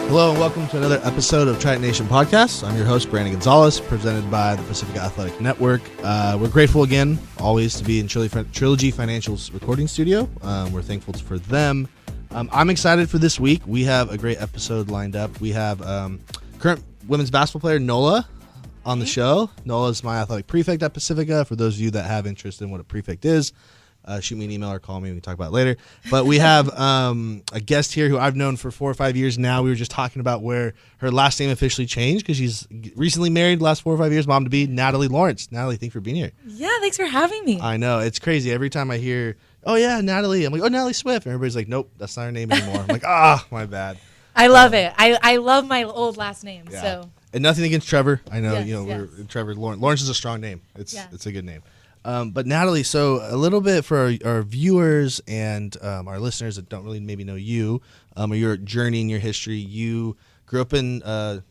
Hello and welcome to another episode of Triton Nation Podcast. I'm your host, Brandon Gonzalez, presented by the Pacifica Athletic Network. We're grateful again, always, to be in Trilogy Financial's recording studio. We're thankful for them. I'm excited for this week. We have a great episode lined up. We have current women's basketball player Nola on the show. Nola is my athletic prefect at Pacifica. For those of you that have interest in what a prefect is, shoot me an email or call me. We can talk about it later. But we have a guest here who I've known for 4 or 5 years now. We were just talking about where her last name officially changed because she's recently married, last 4 or 5 years, mom to be, Natalie Lawrence. Natalie, thanks for being here. Yeah, thanks for having me. I know. It's crazy. Every time I hear, oh, yeah, Natalie, I'm like, oh, Natalie Swift. And everybody's like, nope, that's not her name anymore. I'm like, my bad. I love it. I love my old last name. Yeah. So. And nothing against Trevor. I know, we're Trevor Lawrence. Lawrence is a strong name. It's a good name. But Natalie, so a little bit for our viewers and our listeners that don't really maybe know you or your journey and your history. You grew up in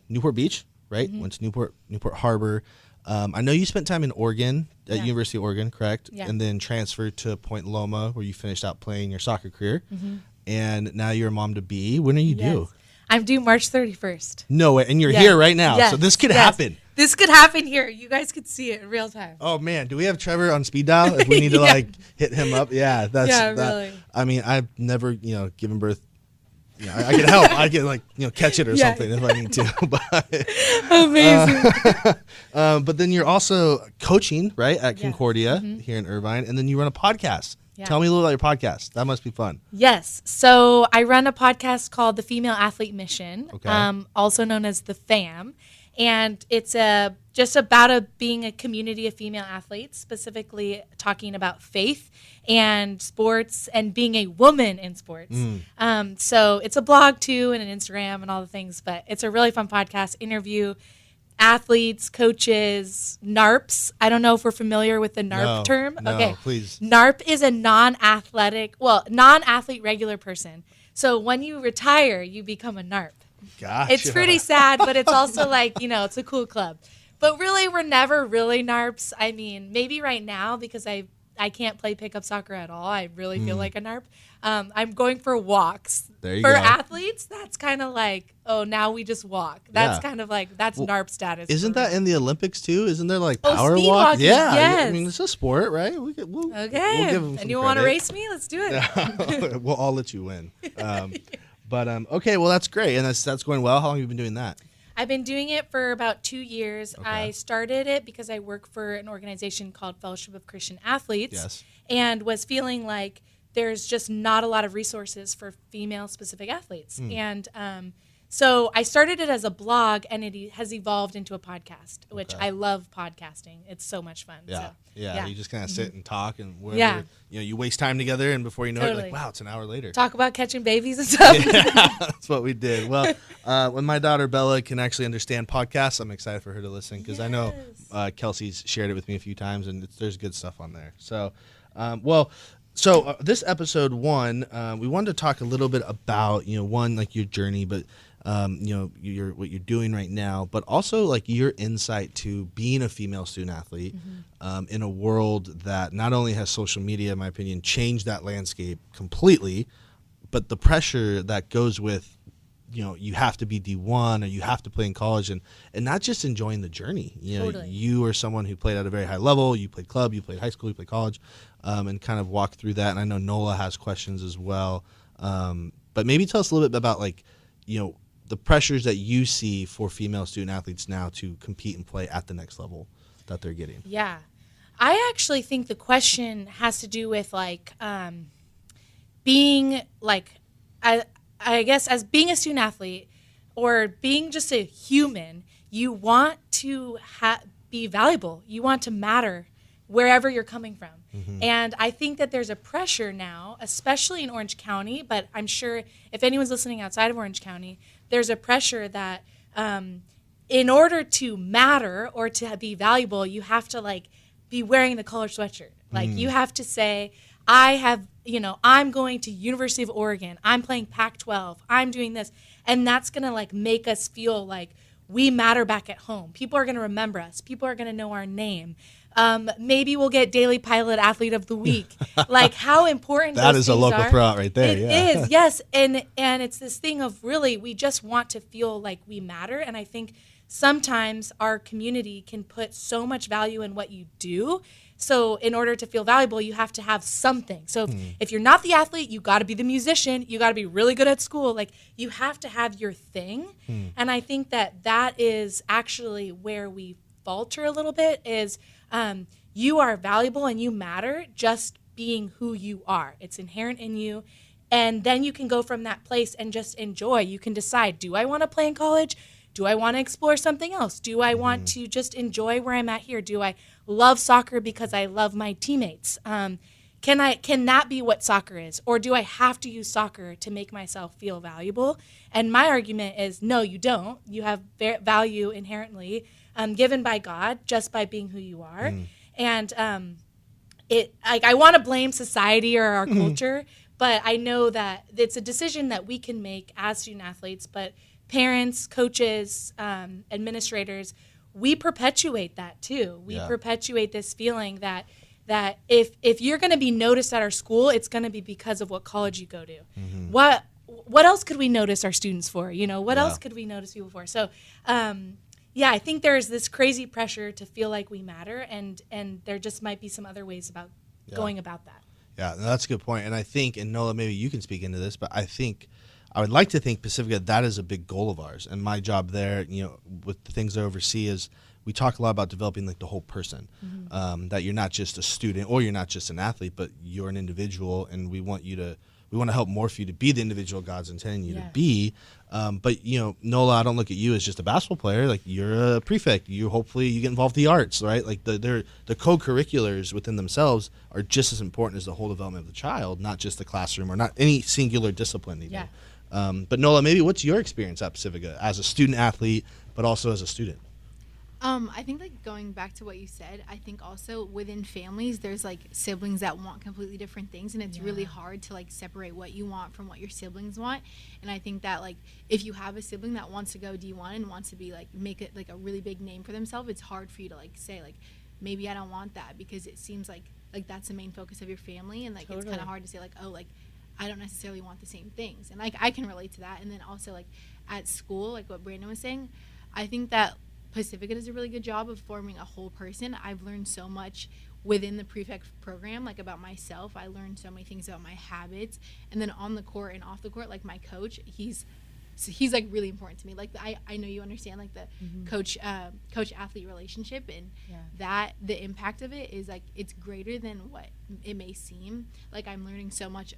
Newport Beach, right? Mm-hmm. Went to Newport Harbor. I know you spent time in Oregon, at University of Oregon, correct? Yeah. And then transferred to Point Loma, where you finished out playing your soccer career. Mm-hmm. And now you're a mom to be. When are you due? I'm due March 31st. No way. And you're here right now. Yes. So this could happen. This could happen here. You guys could see it in real time. Oh, man. Do we have Trevor on speed dial if we need to, hit him up? Yeah. Really. I mean, I've never, given birth. I can help. I can, catch it or something if I need to. But, amazing. But then you're also coaching, right, at Concordia here in Irvine. And then you run a podcast. Yeah. Tell me a little about your podcast. That must be fun. Yes. So I run a podcast called The Female Athlete Mission, also known as The FAM. And it's just about being a community of female athletes, specifically talking about faith and sports and being a woman in sports. So it's a blog, too, and an Instagram and all the things. But it's a really fun podcast. Interview athletes, coaches, NARPs. I don't know if we're familiar with the NARP term. No, okay, please. NARP is a non-athlete regular person. So when you retire, you become a NARP. Gotcha. It's pretty sad, but it's also it's a cool club. But really, we're never really NARPs. I mean, maybe right now because I can't play pickup soccer at all. I really feel like a NARP. I'm going for walks. There you go. For athletes, that's kind of now we just walk. That's kind of that's NARP status. Isn't that in the Olympics too? Isn't there power speed walk? walking. Yeah. Yes. I mean, it's a sport, right? We'll give them and you want to race me? Let's do it. We'll all let you win. But okay, well that's great, and that's going well. How long have you been doing that? I've been doing it for about 2 years. Okay. I started it because I work for an organization called Fellowship of Christian Athletes, and was feeling like there's just not a lot of resources for female-specific athletes. And so I started it as a blog, and it has evolved into a podcast, which I love podcasting. It's so much fun. Yeah. So, You just kind of sit and talk, and wherever, you waste time together, and before you know it, wow, it's an hour later. Talk about catching babies and stuff. Yeah, that's what we did. Well, when my daughter Bella can actually understand podcasts, I'm excited for her to listen because I know Kelsey's shared it with me a few times, and there's good stuff on there. So, this episode 1, we wanted to talk a little bit about, your journey, but what you're doing right now, but also your insight to being a female student athlete in a world that not only has social media, in my opinion, changed that landscape completely, but the pressure that goes with, you have to be D1 or you have to play in college and not just enjoying the journey. Totally. You are someone who played at a very high level. You played club, you played high school, you played college, and kind of walk through that. And I know Nola has questions as well. But maybe tell us a little bit about the pressures that you see for female student athletes now to compete and play at the next level that they're getting. Yeah. I actually think the question has to do with being I guess as being a student athlete or being just a human, you want to be valuable. You want to matter wherever you're coming from. Mm-hmm. And I think that there's a pressure now, especially in Orange County, but I'm sure if anyone's listening outside of Orange County, there's a pressure that in order to matter or to be valuable, you have to be wearing the collar sweatshirt. You have to say, I'm going to University of Oregon. I'm playing Pac-12. I'm doing this. And that's going to make us feel like we matter back at home. People are going to remember us. People are going to know our name. Maybe we'll get Daily Pilot Athlete of the Week. Like, how important that those is a things local are. throughout right there. It is, yes. And it's this thing of really, we just want to feel like we matter. And I think sometimes our community can put so much value in what you do. So in order to feel valuable, you have to have something. So if you're not the athlete, you got to be the musician. You got to be really good at school. Like, you have to have your thing. And I think that is actually where we falter a little bit is you are valuable and you matter just being who you are. It's inherent in you. And then you can go from that place and just enjoy. You can decide, do I want to play in college? Do I want to explore something else? Do I want to just enjoy where I'm at here? Do I love soccer because I love my teammates? Can that be what soccer is? Or do I have to use soccer to make myself feel valuable? And my argument is, no, you don't. You have value inherently given by God just by being who you are. And I want to blame society or our culture, but I know that it's a decision that we can make as student athletes, but parents, coaches, administrators, we perpetuate that too. We perpetuate this feeling that if you're going to be noticed at our school, it's going to be because of what college you go to. What else could we notice our students for? What else could we notice people for? So, I think there's this crazy pressure to feel like we matter, and there just might be some other ways about going about that. Yeah, that's a good point. And I think, and Nola, maybe you can speak into this, but I would like to think Pacifica, that is a big goal of ours. And my job there, with the things I oversee is we talk a lot about developing like the whole person, that you're not just a student or you're not just an athlete, but you're an individual, and we want to help morph you to be the individual God's intending you to be. But Nola, I don't look at you as just a basketball player. Like, you're a prefect. Hopefully you get involved in the arts, right? Like the co-curriculars within themselves are just as important as the whole development of the child, not just the classroom or not any singular discipline even. Yeah. But Nola, maybe what's your experience at Pacifica as a student athlete, but also as a student? I think, like, going back to what you said, I think also within families, there's like siblings that want completely different things, and it's really hard to like separate what you want from what your siblings want. And I think that, like, if you have a sibling that wants to go D1 and wants to be like make it like a really big name for themselves, it's hard for you to like say like, maybe I don't want that, because it seems like that's the main focus of your family, and like it's kind of hard to say like, oh, like, I don't necessarily want the same things. And like, I can relate to that. And then also, like, at school, like what Brandon was saying, I think that Pacifica does a really good job of forming a whole person. I've learned so much within the prefect program, like, about myself. I learned so many things about my habits. And then on the court and off the court, like, my coach, he's like really important to me. Like, I know you understand like the coach athlete relationship, and that the impact of it is like, it's greater than what it may seem. Like, I'm learning so much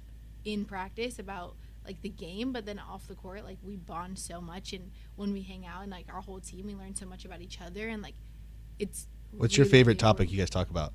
in practice about like the game, but then off the court, like, we bond so much, and when we hang out and like our whole team, we learn so much about each other, and like, it's what's your favorite topic you guys talk about?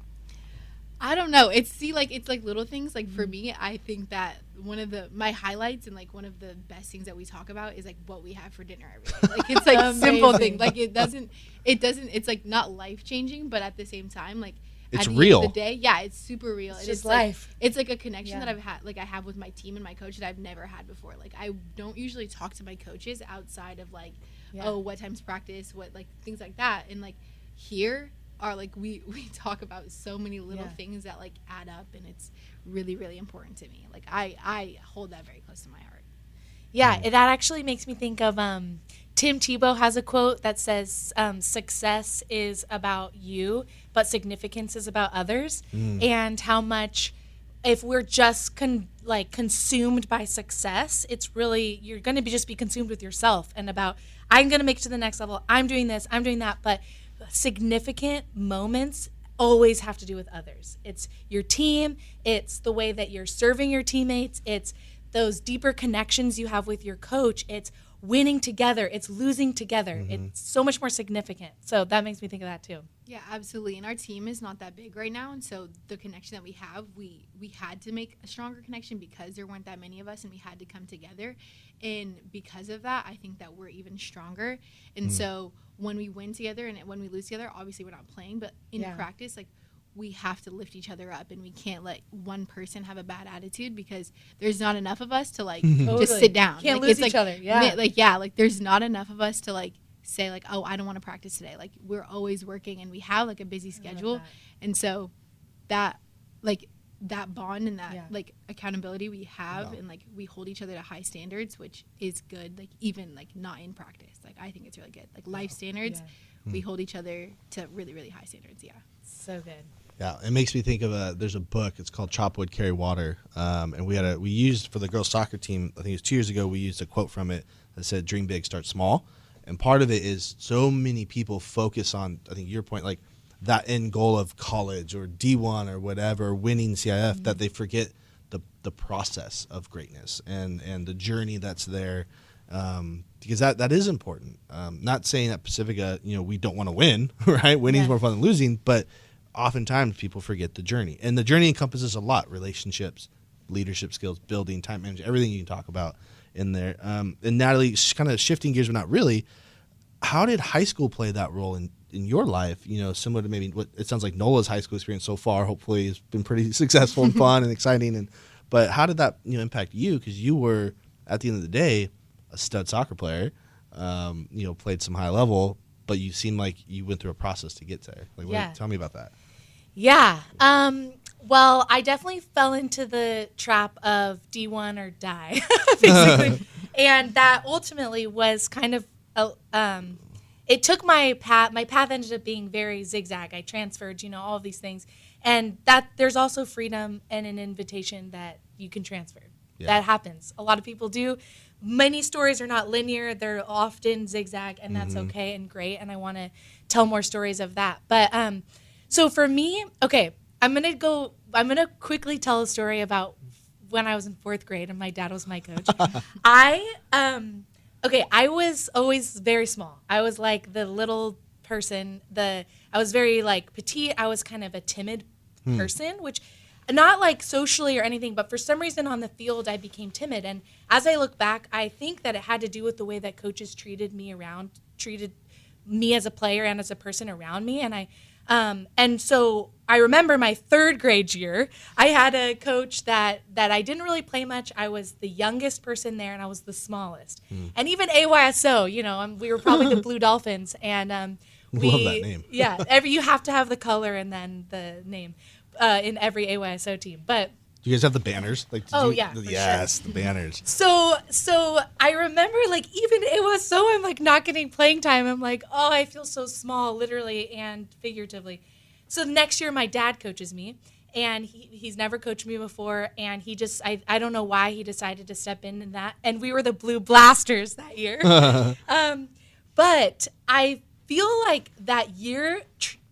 I don't know. It's like little things. Like, for me, I think that one of my highlights and like one of the best things that we talk about is like what we have for dinner every day. Like, it's like simple thing. Like, it doesn't it's like not life changing, but at the same time, like, it's at the real. end of the day, it's super real. It's just life. Like, it's like a connection that I have with my team and my coach that I've never had before. Like, I don't usually talk to my coaches outside of like, oh, what time's practice, what, like, things like that. And like, here are like, we talk about so many little things that like add up, and it's really, really important to me. Like, I hold that very close to my heart. Yeah, that actually makes me think of Tim Tebow has a quote that says, success is about you, but significance is about others. And how much, if we're just consumed by success, it's really, you're going to just be consumed with yourself and about, I'm going to make it to the next level, I'm doing this, I'm doing that. But significant moments always have to do with others. It's your team, it's the way that you're serving your teammates, it's those deeper connections you have with your coach, it's winning together, it's losing together. It's so much more significant. So that makes me think of that too. Yeah, absolutely. And our team is not that big right now, and so the connection that we have, we had to make a stronger connection because there weren't that many of us, and we had to come together. And because of that, I think that we're even stronger. And so when we win together and when we lose together, obviously we're not playing, but in practice, like, we have to lift each other up, and we can't let one person have a bad attitude, because there's not enough of us to like just sit down. Can't like, lose it's each like, other. Yeah. Like, there's not enough of us to like say like, oh, I don't want to practice today. Like we're always working and we have like a busy schedule. And so that like that bond and that like accountability we have and like we hold each other to high standards, which is good, like even like not in practice. Like I think it's really good. Like life standards, we hold each other to really, really high standards. Yeah. So good. Yeah, it makes me think of there's a book. It's called Chop Wood, Carry Water, and we used for the girls soccer team. I think it was 2 years ago. We used a quote from it that said, "Dream big, start small." And part of it is so many people focus on, I think your point, like that end goal of college or D1 or whatever, winning CIF, that they forget the process of greatness and the journey that's there, because that is important. Not saying at Pacifica, we don't want to win, right? Winning's more fun than losing, but oftentimes people forget the journey. And the journey encompasses a lot: relationships, leadership skills, building, time management, everything you can talk about in there. And Natalie, kind of shifting gears, but not really, how did high school play that role in your life? Similar to maybe what it sounds like Nola's high school experience so far, hopefully has been pretty successful and fun and exciting. But how did that impact you? Because you were, at the end of the day, a stud soccer player, played some high level, but you seem like you went through a process to get there. Tell me about that. Yeah. Well, I definitely fell into the trap of D1 or die, basically. And that ultimately was kind of, it took my path ended up being very zigzag. I transferred, all of these things. And that there's also freedom and an invitation that you can transfer. Yeah. That happens. A lot of people do. Many stories are not linear. They're often zigzag, and that's okay and great. And I want to tell more stories of that. But so for me, okay, I'm gonna quickly tell a story about when I was in 4th grade and my dad was my coach. I was always very small. I was like the little person. I was very like petite. I was kind of a timid person, which not like socially or anything, but for some reason on the field I became timid. And as I look back, I think that it had to do with the way that coaches treated me as a player and as a person around me. And so I remember my 3rd grade year, I had a coach that I didn't really play much. I was the youngest person there, and I was the smallest. And even AYSO, we were probably the Blue Dolphins. And love that name. Yeah, you have to have the color and then the name in every AYSO team. But do you guys have the banners? Yes, sure. The banners. So I remember even AYSO, I'm like not getting playing time. I'm like, oh, I feel so small, literally and figuratively. So the next year, my dad coaches me, and he's never coached me before, and he just I don't know why he decided to step in that, and we were the Blue Blasters that year. But I feel like that year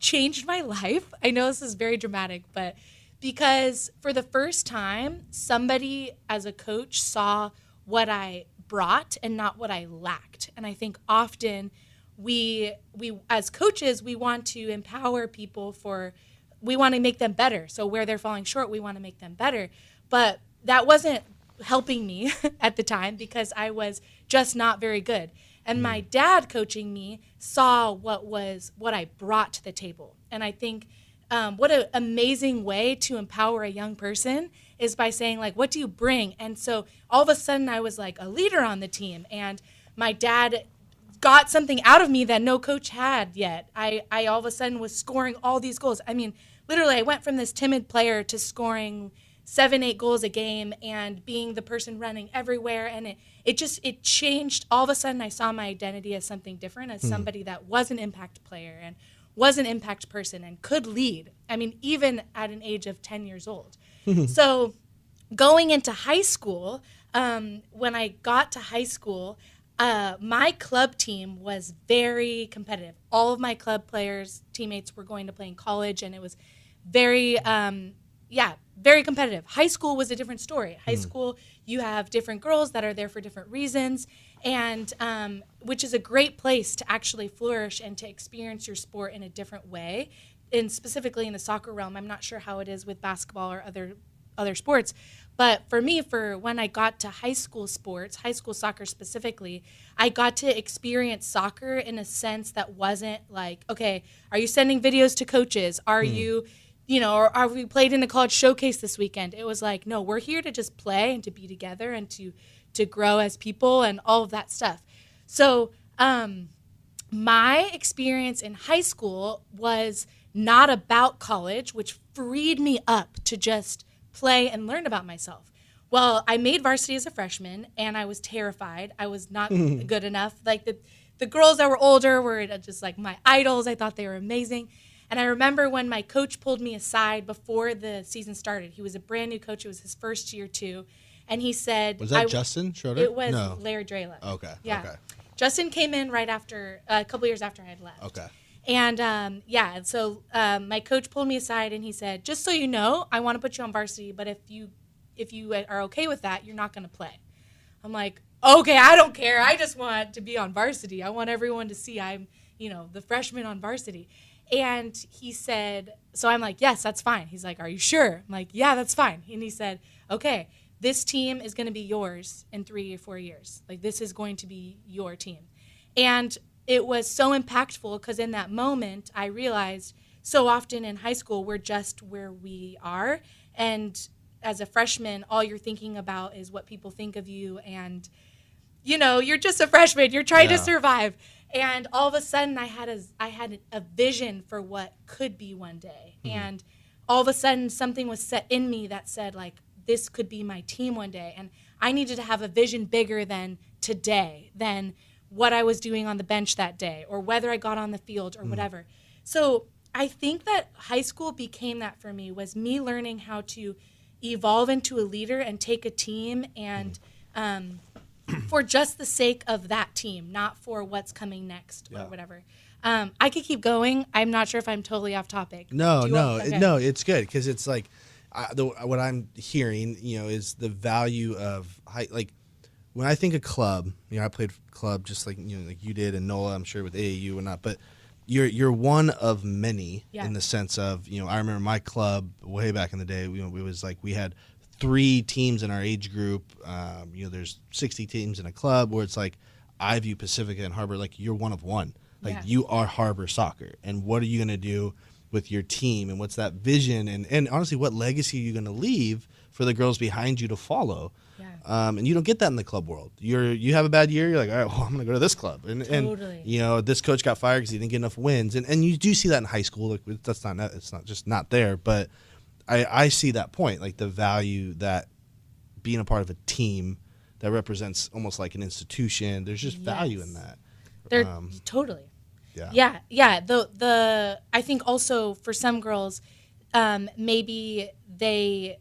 changed my life. I know this is very dramatic, but because for the first time, somebody as a coach saw what I brought and not what I lacked. And I think often we as coaches, we want to empower people we want to make them better. So where they're falling short, we want to make them better. But that wasn't helping me at the time because I was just not very good. And my dad coaching me saw what I brought to the table. And I think what an amazing way to empower a young person is by saying, like, what do you bring? And so all of a sudden I was like a leader on the team, and my dad got something out of me that no coach had yet. I all of a sudden was scoring all these goals. I mean, literally I went from this timid player to scoring 7-8 goals a game and being the person running everywhere. And it changed. All of a sudden I saw my identity as something different, as somebody that was an impact player and was an impact person and could lead. I mean, even at an age of 10 years old. So going into high school, when I got to high school, my club team was very competitive. All of my club players, teammates were going to play in college, and it was very, very competitive. High school was a different story. High school, you have different girls that are there for different reasons, and which is a great place to actually flourish and to experience your sport in a different way. And specifically in the soccer realm, I'm not sure how it is with basketball or other sports, but for me, for when I got to high school sports, high school soccer specifically, I got to experience soccer in a sense that wasn't like, okay, are you sending videos to coaches? Are you, or are we played in a college showcase this weekend? It was like, no, we're here to just play and to be together and to grow as people and all of that stuff. So my experience in high school was not about college, which freed me up to just play and learn about myself. Well, I made varsity as a freshman, and I was terrified. I was not good enough. Like the girls that were older were just like my idols. I thought they were amazing. And I remember when my coach pulled me aside before the season started. He was a brand new coach. It was his first year too. And he said... Was that Justin Schroeder? It was no. Larry Drayla. Okay. Yeah. Okay. Justin came in right after, a couple years after I had left. Okay. And so my coach pulled me aside and he said, just so you know, I want to put you on varsity, but if you are okay with that, you're not going to play. I'm like, okay, I don't care. I just want to be on varsity. I want everyone to see I'm, the freshman on varsity. And he said, so I'm like, yes, that's fine. He's like, are you sure? I'm like, yeah, that's fine. And he said, okay, this team is going to be yours in 3 or 4 years. Like, this is going to be your team. And it was so impactful because in that moment, I realized so often in high school, we're just where we are. And as a freshman, all you're thinking about is what people think of you. And, you're just a freshman. You're trying to survive. And all of a sudden, I had a vision for what could be one day. Mm-hmm. And all of a sudden, something was set in me that said, like, this could be my team one day. And I needed to have a vision bigger than today, than what I was doing on the bench that day, or whether I got on the field or whatever. So I think that high school became that for me, was me learning how to evolve into a leader and take a team and for just the sake of that team, not for what's coming next or whatever. I could keep going. I'm not sure if I'm totally off topic. No, it's good because it's like what I'm hearing, is the value of like when I think of club. I played club just like like you did, and Nola, I'm sure with AAU and not, but you're one of many in the sense of I remember my club way back in the day. It was like we had 3 teams in our age group. There's 60 teams in a club where it's like I view Pacifica and Harbor like you're one of one. Like you are Harbor soccer, and what are you going to do with your team, and what's that vision, and honestly, what legacy are you going to leave for the girls behind you to follow? And you don't get that in the club world. You have a bad year, you're like, all right, well, I'm going to go to this club, and this coach got fired because he didn't get enough wins, and you do see that in high school. Like it's not just not there, but I see that point, like the value that being a part of a team that represents almost like an institution. There's just value in that. Totally. Yeah. The I think also for some girls, maybe they're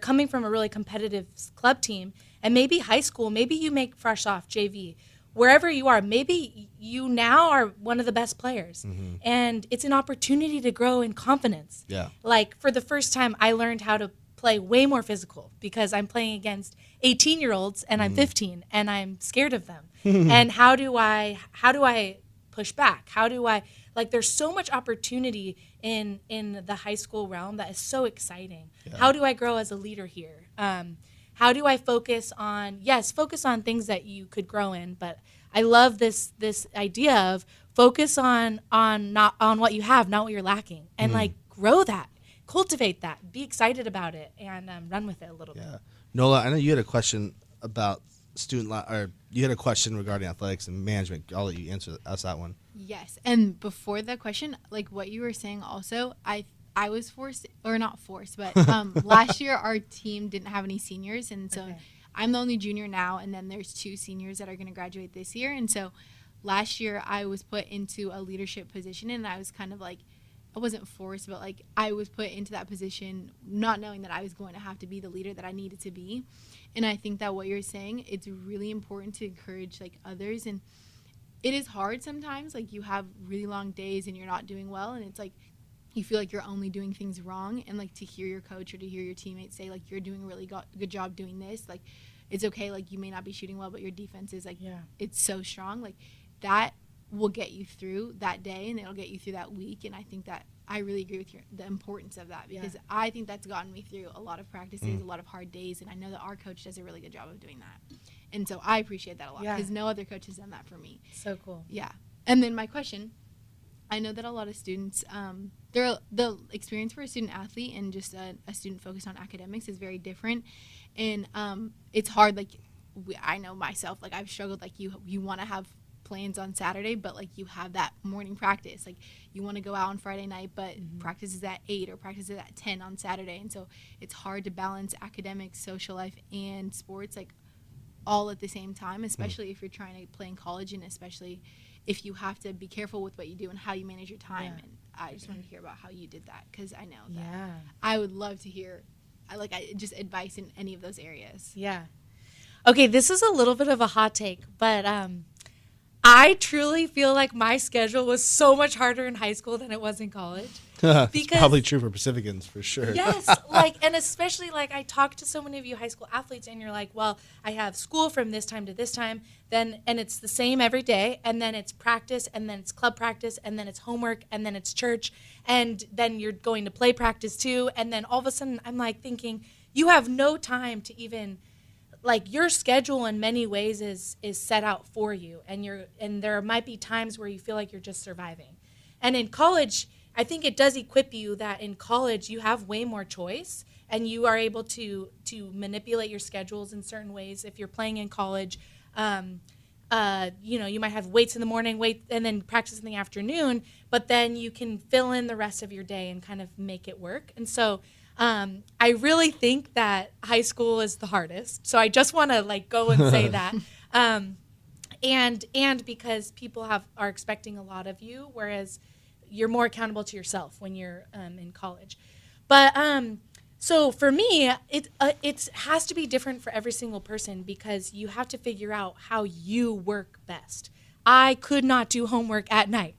coming from a really competitive club team, and maybe high school, maybe you make fresh off JV, wherever you are, maybe you now are one of the best players, and it's an opportunity to grow in confidence. Yeah. Like for the first time, I learned how to play way more physical because I'm playing against 18-year-olds and I'm 15 and I'm scared of them. And how do I push back? How do I, like, there's so much opportunity in the high school realm that is so exciting. Yeah. How do I grow as a leader here? How do I focus on things that you could grow in, but I love this idea of focus on what you have, not what you're lacking, and like grow that, cultivate that, be excited about it, and run with it a little bit. Nola, I know you had a question about you had a question regarding athletics and management. I'll let you ask that one. Yes, and before that question, like what you were saying also, I was forced, or not forced, but last year our team didn't have any seniors, and so I'm the only junior now, and then there's 2 seniors that are going to graduate this year, and so last year I was put into a leadership position, and I was kind of like, I wasn't forced, but like I was put into that position not knowing that I was going to have to be the leader that I needed to be. And I think that what you're saying, it's really important to encourage like others, and it is hard sometimes, like you have really long days and you're not doing well, and it's like you feel like you're only doing things wrong, and like to hear your coach or to hear your teammates say like you're doing a really good job doing this, like it's okay, like you may not be shooting well but your defense is like it's so strong, like that will get you through that day and it'll get you through that week. And I think that I really agree with the importance of that, because I think that's gotten me through a lot of practices, a lot of hard days, and I know that our coach does a really good job of doing that, and so I appreciate that a lot because no other coach has done that for me. So cool. Yeah. And then my question, I know that a lot of students, the experience for a student athlete and just a student focused on academics is very different, and it's hard. Like I know myself, like I've struggled. Like you want to have plans on Saturday, but like you have that morning practice. Like you want to go out on Friday night, but practice is at 8 or practice is at 10 on Saturday. And so it's hard to balance academics, social life, and sports like all at the same time, especially if you're trying to play in college, and especially if you have to be careful with what you do and how you manage your time. And I just wanted to hear about how you did that, because I know that I would love to hear just advice in any of those areas. Yeah. Okay, this is a little bit of a hot take, but I truly feel like my schedule was so much harder in high school than it was in college. It's probably true for Pacificans, for sure. Yes, and especially I talk to so many of you high school athletes, and you're like, well, I have school from this time to this time, and it's the same every day, and then it's practice, and then it's club practice, and then it's homework, and then it's church, and then you're going to play practice too, and then all of a sudden I'm thinking, you have no time to even, your schedule in many ways is set out for you, and there might be times where you feel like you're just surviving. And in college, I think it does equip you that in college you have way more choice, and you are able to manipulate your schedules in certain ways. If you're playing in college, you might have weights in the morning, and then practice in the afternoon, but then you can fill in the rest of your day and kind of make it work. And so I really think that high school is the hardest. So I just want to go and say that. And because people are expecting a lot of you, whereas you're more accountable to yourself when you're in college. But so for me, it has to be different for every single person, because you have to figure out how you work best. I could not do homework at night.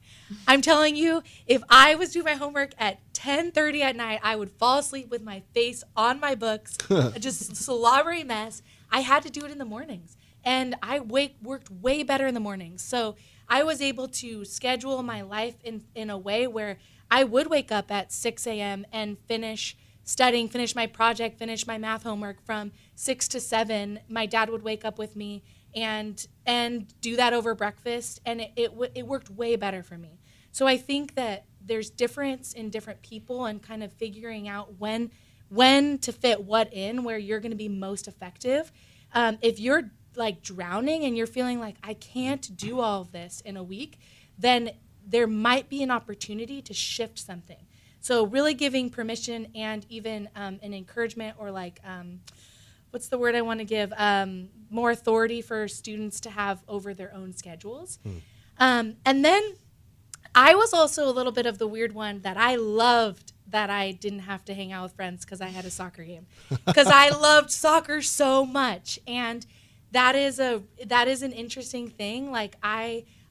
I'm telling you, if I was doing my homework at 10:30 at night, I would fall asleep with my face on my books, just slobbery mess. I had to do it in the mornings, and I worked way better in the mornings. So I was able to schedule my life in a way where I would wake up at 6 a.m. and finish studying, finish my project, finish my math homework from 6 to 7. My dad would wake up with me and do that over breakfast, and it worked way better for me. So I think that there's difference in different people, and kind of figuring out when to fit what in, where you're going to be most effective. If you're drowning and you're feeling like I can't do all of this in a week, then there might be an opportunity to shift something. So really giving permission and even an encouragement, or what's the word I want to give? More authority for students to have over their own schedules. And then I was also a little bit of the weird one that I loved that I didn't have to hang out with friends because I had a soccer game, because I loved soccer so much. And that is an interesting thing.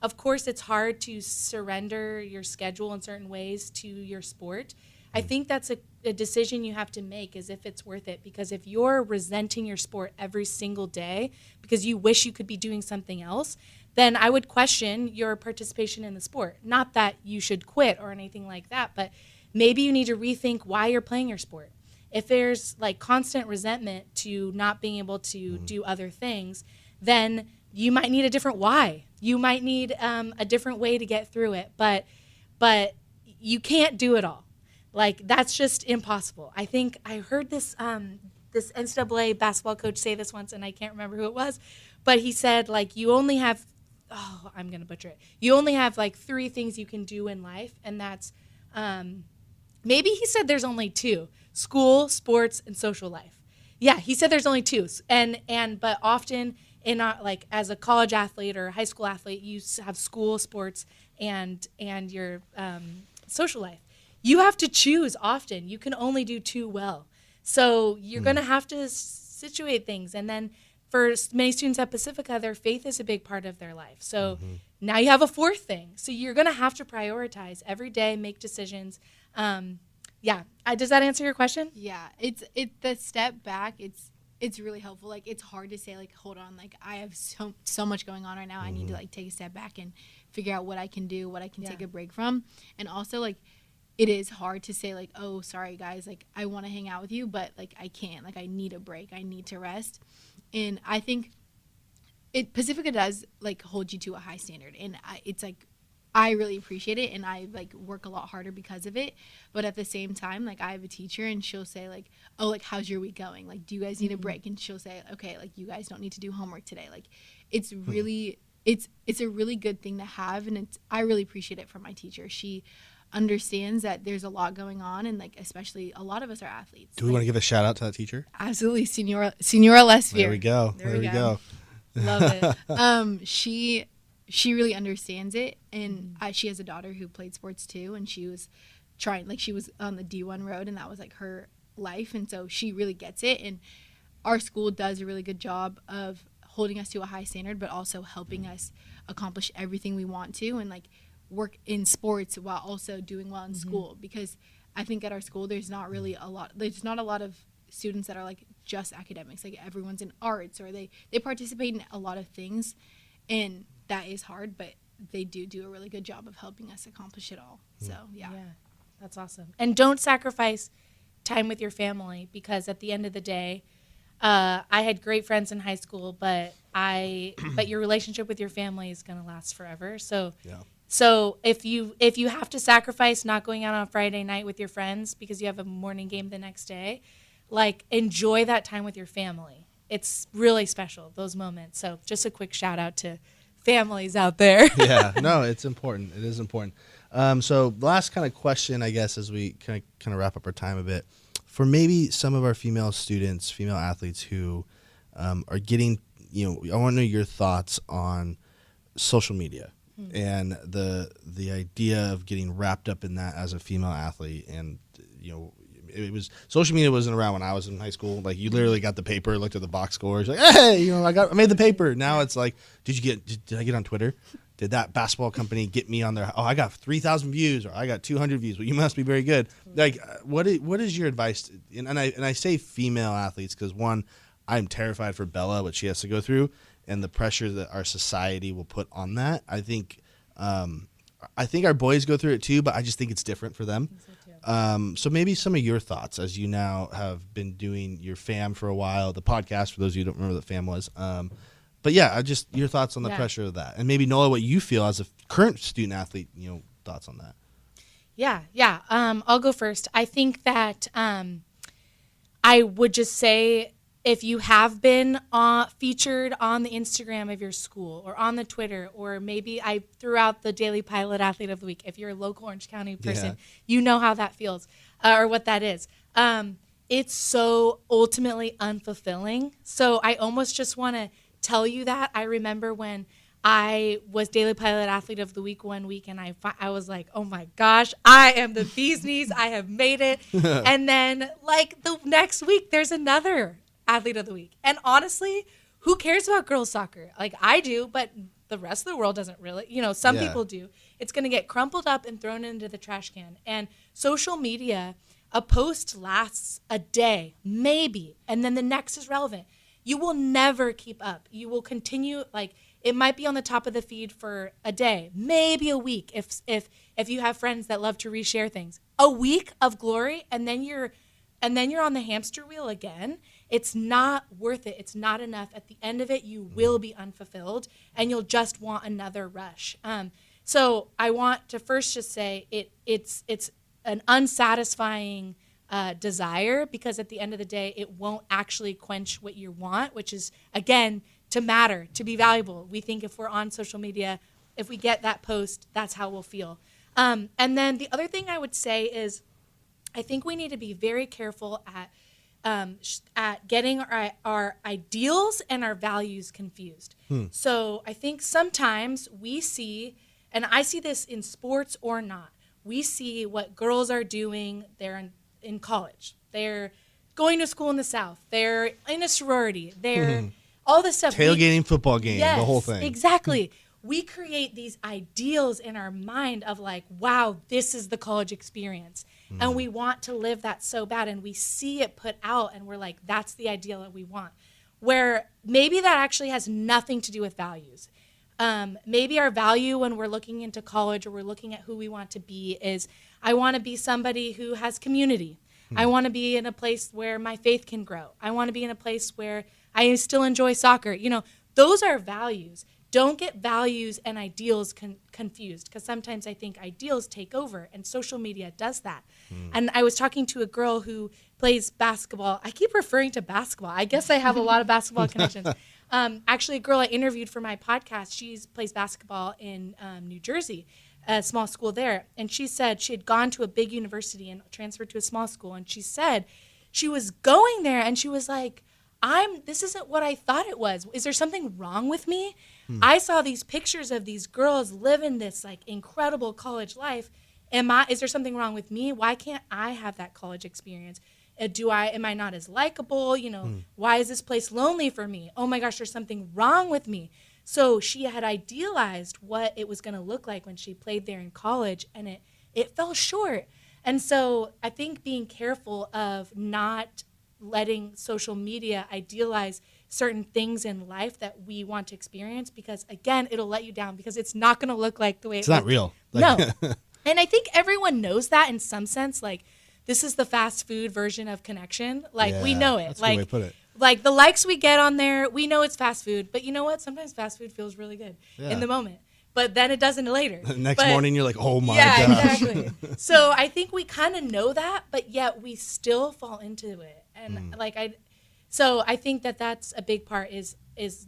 Of course, it's hard to surrender your schedule in certain ways to your sport. I think that's a decision you have to make, is if it's worth it. Because if you're resenting your sport every single day because you wish you could be doing something else, then I would question your participation in the sport. Not that you should quit or anything like that, but maybe you need to rethink why you're playing your sport. If there's constant resentment to not being able to do other things, then you might need a different why. You might need a different way to get through it, but you can't do it all. That's just impossible. I think I heard this NCAA basketball coach say this once, and I can't remember who it was, but he said you only have, I'm gonna butcher it. You only have 3 things you can do in life, and that's maybe he said there's only 2: school, sports, and social life. Yeah, he said there's only 2, but often in our, as a college athlete or a high school athlete, you have school, sports, and your social life. You have to choose often. You can only do 2 well. So you're going to have to situate things. And then for many students at Pacifica, their faith is a big part of their life. So now you have a 4th thing. So you're going to have to prioritize every day, make decisions. Does that answer your question? Yeah, it's the step back. It's really helpful. It's hard to say hold on, I have so much going on right now. I need to take a step back and figure out what I can do, what I can take a break from. And also it is hard to say oh, sorry guys, I want to hang out with you, but I can't. I need a break. I need to rest. And I think Pacifica does hold you to a high standard, and I really appreciate it, and I work a lot harder because of it. But at the same time, I have a teacher, and she'll say oh, how's your week going? Do you guys need a break? And she'll say, okay, you guys don't need to do homework today. It's really it's a really good thing to have, and I really appreciate it from my teacher. She understands that there's a lot going on, and like especially a lot of us are athletes. Do we want to give a shout out to that teacher? Absolutely, Senora Lesfier. There we go. There we go. Love it. She really understands it, and she has a daughter who played sports too, and she was she was on the D1 road, and that was like her life, and so she really gets it. And our school does a really good job of holding us to a high standard, but also helping us accomplish everything we want to, and like work in sports while also doing well in school. Because I think at our school there's not a lot of students that are like just academics. Like everyone's in arts, or they participate in a lot of things, and that is hard, but they do a really good job of helping us accomplish it all. So yeah, that's awesome. And don't sacrifice time with your family, because at the end of the day, I had great friends in high school, but your relationship with your family is going to last forever. So if you have to sacrifice not going out on Friday night with your friends because you have a morning game the next day, like enjoy that time with your family. It's really special, those moments. So just a quick shout out to families out there. Yeah, no, it's important. It is important. So the last kind of question, I guess, as we kind of wrap up our time a bit, for maybe some of our female students, female athletes who are getting, I want to know your thoughts on social media and the idea of getting wrapped up in that as a female athlete. And, social media wasn't around when I was in high school. Like you literally got the paper, looked at the box scores, like, hey, I made the paper. Now it's like, did I get on Twitter? Did that basketball company get me on there? Oh, I got 3,000 views, or I got 200 views. Well, you must be very good. Like, what is your advice? And I say female athletes because, one, I'm terrified for Bella, what she has to go through, and the pressure that our society will put on that. I think our boys go through it too, but I just think it's different for them. So maybe some of your thoughts, as you now have been doing your FAM for a while, the podcast, for those of you who don't remember what FAM was. But yeah, just your thoughts on the pressure of that. And maybe, Nola, what you feel as a current student athlete, thoughts on that. Yeah. I'll go first. I think that I would just say, if you have been featured on the Instagram of your school or on the Twitter, or maybe I threw out the Daily Pilot Athlete of the Week. If you're a local Orange County person, you know how that feels or what that is. It's so ultimately unfulfilling. So I almost just want to tell you that. I remember when I was Daily Pilot Athlete of the Week one week, and I was like, oh my gosh, I am the bee's knees. I have made it. And then like the next week, there's another Athlete of the Week. And honestly, who cares about girls soccer? Like I do, but the rest of the world doesn't really. Some people do. It's going to get crumpled up and thrown into the trash can. And social media, a post lasts a day, maybe, and then the next is relevant. You will never keep up. You will continue, like it might be on the top of the feed for a day, maybe a week if you have friends that love to reshare things. A week of glory, and then you're on the hamster wheel again. It's not worth it. It's not enough. At the end of it, you will be unfulfilled, and you'll just want another rush. So I want to first just say it's an unsatisfying desire, because at the end of the day, it won't actually quench what you want, which is, again, to matter, to be valuable. We think if we're on social media, if we get that post, that's how we'll feel. And then the other thing I would say is, I think we need to be very careful at getting our ideals and our values confused. So I think sometimes we see, and I see this in sports or not, we see what girls are doing. They're in college. They're going to school in the South. They're in a sorority. They're all this stuff. Tailgating football game, yes, the whole thing. Exactly. We create these ideals in our mind of like, wow, this is the college experience. And we want to live that so bad. And we see it put out and we're like, that's the ideal that we want. Where maybe that actually has nothing to do with values. Maybe our value when we're looking into college or we're looking at who we want to be is, I want to be somebody who has community. I want to be in a place where my faith can grow. I want to be in a place where I still enjoy soccer. Those are values. don't get values and ideals confused, because sometimes I think ideals take over, and social media does that. And I was talking to a girl who plays basketball. I keep referring to basketball. I guess I have a lot of basketball connections. Actually, a girl I interviewed for my podcast, she plays basketball in New Jersey, a small school there. And she said she had gone to a big university and transferred to a small school. And she said she was going there and she was like, this isn't what I thought it was. Is there something wrong with me? I saw these pictures of these girls living this like incredible college life. Is there something wrong with me? Why can't I have that college experience? Am I not as likable? Why is this place lonely for me? Oh my gosh, there's something wrong with me. So she had idealized what it was going to look like when she played there in college, and it fell short. And so I think being careful of not letting social media idealize certain things in life that we want to experience, because again, it'll let you down, because it's not going to look like the way it's not real. No. And I think everyone knows that in some sense. Like, this is the fast food version of connection. Like, we know it. That's a good way to put it. Like, the likes we get on there, we know it's fast food. But you know what? Sometimes fast food feels really good in the moment. But then it doesn't later. The next morning, you're like, oh my gosh. Yeah, exactly. So I think we kind of know that, but yet we still fall into it. And so I think that's a big part is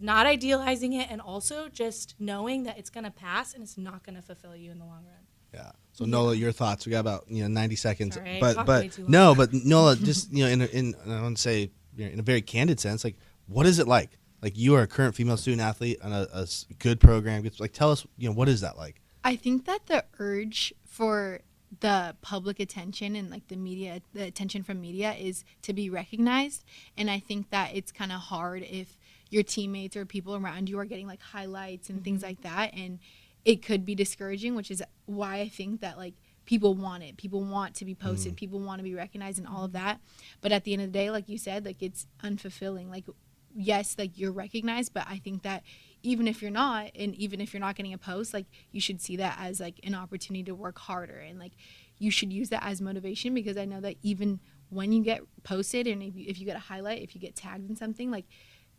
not idealizing it, and also just knowing that it's going to pass and it's not going to fulfill you in the long run. Yeah. So Nola, your thoughts? We got about 90 seconds. Sorry, but Nola, just in I want to say in a very candid sense, like, what is it like? Like, you are a current female student athlete on a good program. Like, tell us, what is that like? I think that the urge for the public attention and like the attention from media is to be recognized. And I think that it's kind of hard if your teammates or people around you are getting like highlights and things like that. And it could be discouraging, which is why I think that like people want it. People want to be posted. People want to be recognized and all of that. But at the end of the day, like you said, like, it's unfulfilling. Like, yes, like, you're recognized, but I think that even if you're not, and even if you're not getting a post, like, you should see that as like an opportunity to work harder, and like you should use that as motivation, because I know that even when you get posted and if you get a highlight, if you get tagged in something, like,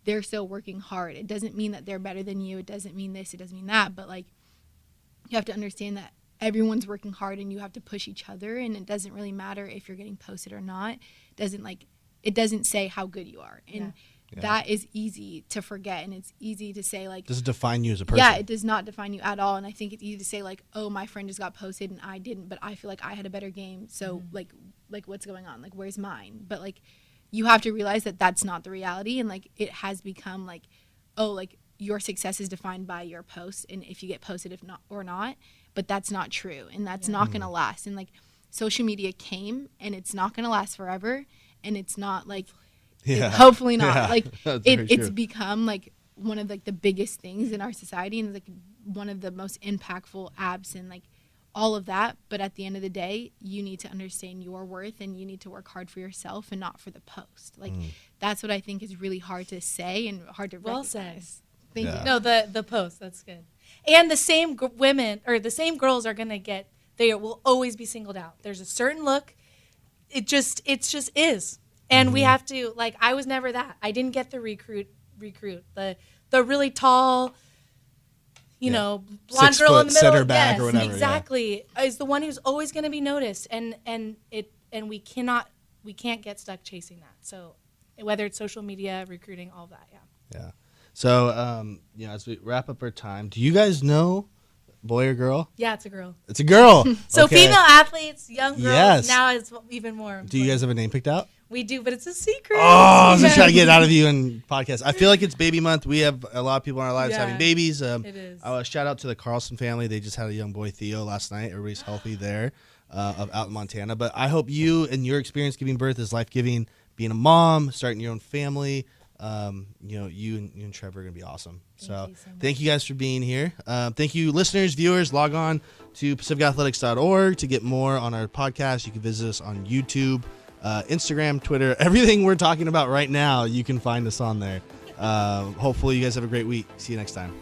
they're still working hard. It doesn't mean that they're better than you. It doesn't mean this. It doesn't mean that. But like, you have to understand that everyone's working hard and you have to push each other, and it doesn't really matter if you're getting posted or not. It doesn't say how good you are. And that is easy to forget, and it's easy to say, like, does it define you as a person? Yeah, it does not define you at all. And I think it's easy to say, like, oh, my friend just got posted and I didn't, but I feel like I had a better game, so like what's going on? Like, where's mine? But like, you have to realize that that's not the reality, and like, it has become like, oh, like, your success is defined by your post, and if you get posted, if not or not. But that's not true, and that's not going to last. And like, social media came, and it's not going to last forever, and it's not like, hopefully not. Like, it's become like one of like the biggest things in our society, and like one of the most impactful apps and like all of that. But at the end of the day, you need to understand your worth, and you need to work hard for yourself and not for the post. Like, that's what I think is really hard to say and hard to recognize. Said. Thank you. No, the post, that's good. And the same women or the same girls are going to get, they will always be singled out. There's a certain look. It just is. And we have to, like, I was never that. I didn't get the recruit, the really tall, blonde 6 girl foot in the middle. center back or whatever. Exactly. Is the one who's always going to be noticed, and we can't get stuck chasing that. So whether it's social media, recruiting, all of that, Yeah. So, as we wrap up our time, do you guys know, boy or girl? Yeah, it's a girl. It's a girl. So okay. Female athletes, young girls, Yes. now it's even more. Do you guys have a name picked out? We do, but it's a secret. Oh, I was just trying to get it out of you in podcast. I feel like it's baby month. We have a lot of people in our lives having babies. It is. Shout out to the Carlson family. They just had a young boy, Theo, last night. Everybody's healthy there out in Montana. But I hope you and your experience giving birth is life-giving. Being a mom, starting your own family, you and Trevor are going to be awesome. So thank you guys for being here. Thank you, listeners, viewers. Log on to pacificathletics.org to get more on our podcast. You can visit us on YouTube, Instagram, Twitter. Everything we're talking about right now, you can find us on there. Hopefully you guys have a great week. See you next time.